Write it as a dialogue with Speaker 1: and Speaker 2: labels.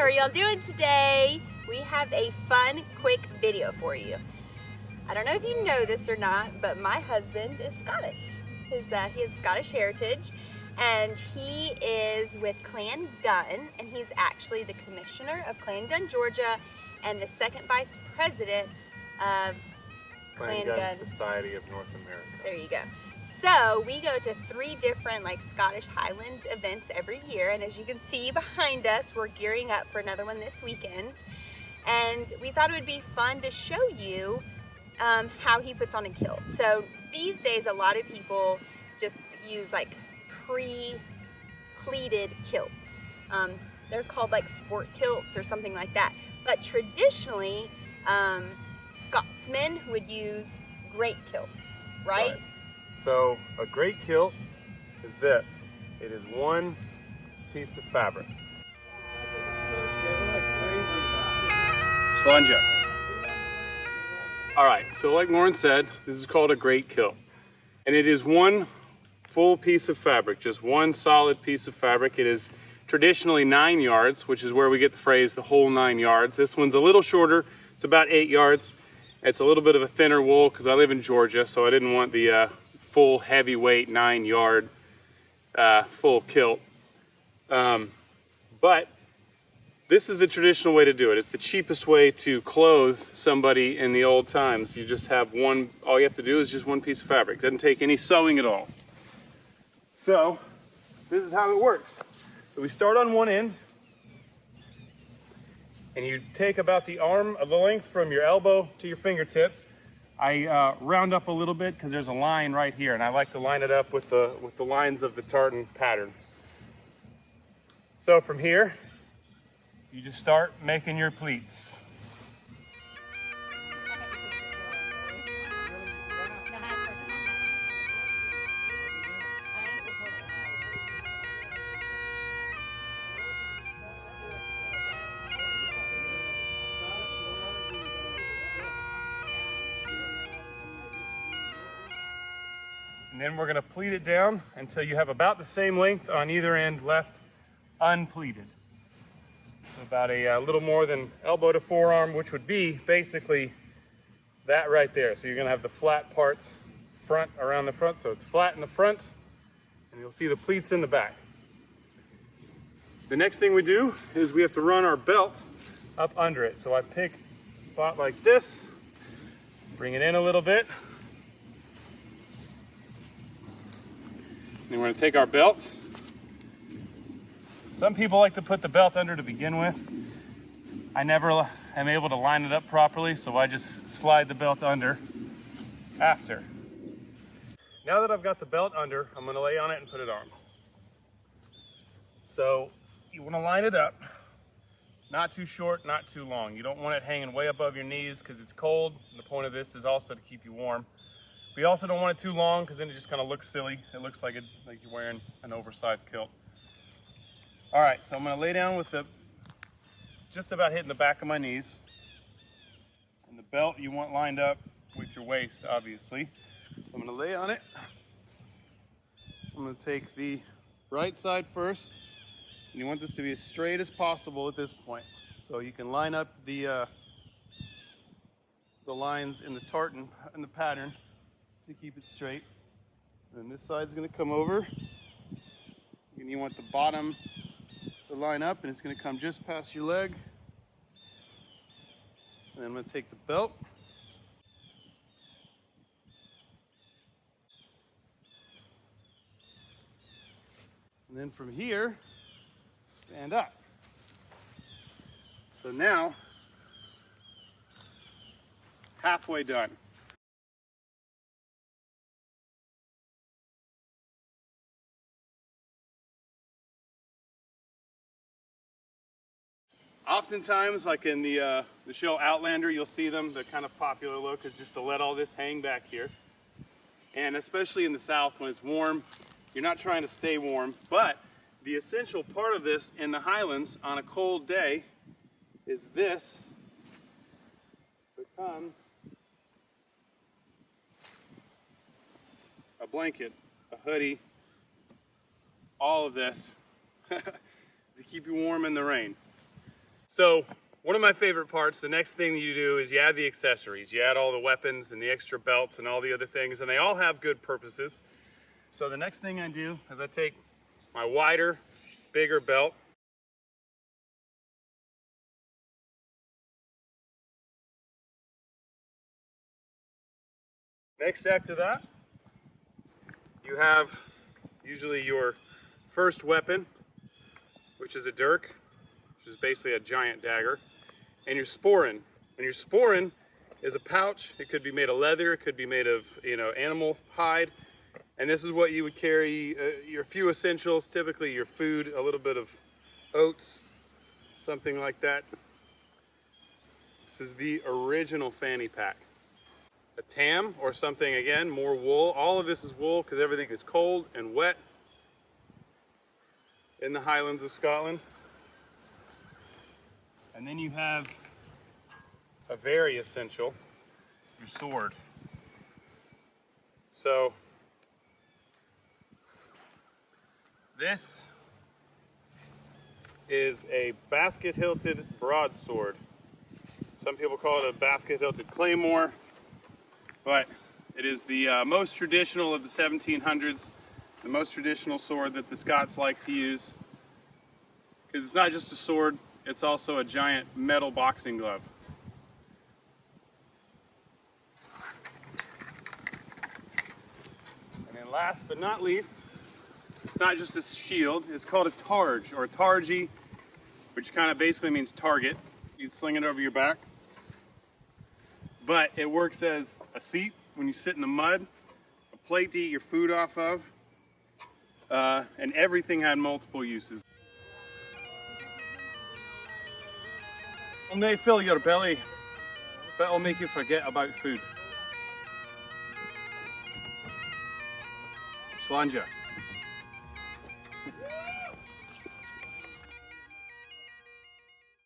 Speaker 1: are y'all doing today? We have a fun, quick video for you. I don't know if you know this or not, but my husband is Scottish. He has Scottish heritage, and he is with Clan Gun, and he's actually the commissioner of Clan Gun, Georgia, and the second vice president of
Speaker 2: Clan Gun Society of North America.
Speaker 1: There you go. So we go to 3 different Scottish Highland events every year, and as you can see behind us, we're gearing up for another one this weekend. And we thought it would be fun to show you how he puts on a kilt. So these days, a lot of people just use pre-pleated kilts. They're called sport kilts or something like that. But traditionally, Scotsmen would use great kilts, right?
Speaker 2: So a great kilt is this. It is one piece of fabric. Slanja. All right, so like Lauren said, this is called a great kilt. And it is one full piece of fabric, just one solid piece of fabric. It is traditionally 9 yards, which is where we get the phrase, the whole 9 yards. This one's a little shorter. It's about 8 yards. It's a little bit of a thinner wool because I live in Georgia, so I didn't want the full heavyweight 9 yard full kilt. But this is the traditional way to do it. It's the cheapest way to clothe somebody in the old times. You just have one, all you have to do is just one piece of fabric. It doesn't take any sewing at all. So this is how it works. So we start on one end, and you take about the arm of the length from your elbow to your fingertips. I round up a little bit because there's a line right here, and I like to line it up with the lines of the tartan pattern. So from here, you just start making your pleats. And then we're going to pleat it down until you have about the same length on either end left unpleated. So about a little more than elbow to forearm, which would be basically that right there. So you're going to have the flat parts around the front. So it's flat in the front, and you'll see the pleats in the back. The next thing we do is we have to run our belt up under it. So I pick a spot like this, bring it in a little bit. Then we're going to take our belt. Some people like to put the belt under to begin with. I never am able to line it up properly, so I just slide the belt under after. Now that I've got the belt under, I'm going to lay on it and put it on. So you want to line it up, not too short, not too long. You don't want it hanging way above your knees because it's cold. The point of this is also to keep you warm. We also don't want it too long because then it just kind of looks silly. It looks like you're wearing an oversized kilt. All right, so I'm going to lay down with just about hitting the back of my knees. And the belt you want lined up with your waist, obviously. So I'm going to lay on it. I'm going to take the right side first. And you want this to be as straight as possible at this point. So you can line up the lines in the tartan, in the pattern, to keep it straight. And then this side's going to come over, and you want the bottom to line up, and it's going to come just past your leg. And then I'm going to take the belt, and then from here, stand up. So now, halfway done. Oftentimes, like in the show Outlander, you'll see them. The kind of popular look is just to let all this hang back here. And especially in the South when it's warm, you're not trying to stay warm. But the essential part of this in the Highlands on a cold day is this becomes a blanket, a hoodie, all of this to keep you warm in the rain. So one of my favorite parts, the next thing you do is you add the accessories. You add all the weapons and the extra belts and all the other things, and they all have good purposes. So the next thing I do is I take my wider, bigger belt. Next after that, you have usually your first weapon, which is a dirk, which is basically a giant dagger, and your sporran. And your sporran is a pouch. It could be made of leather, it could be made of, animal hide. And this is what you would carry, your few essentials, typically your food, a little bit of oats, something like that. This is the original fanny pack. A tam or something, again, more wool. All of this is wool because everything is cold and wet in the Highlands of Scotland. And then you have a very essential, your sword. So this is a basket-hilted broadsword. Some people call it a basket-hilted claymore, but it is the most traditional of the 1700s, the most traditional sword that the Scots like to use, because it's not just a sword, it's also a giant metal boxing glove. And then last but not least, it's not just a shield, it's called a targe or a targi, which kind of basically means target. You'd sling it over your back. But it works as a seat when you sit in the mud, a plate to eat your food off of, and everything had multiple uses. It may fill your belly, but it'll make you forget about food. Slàinte.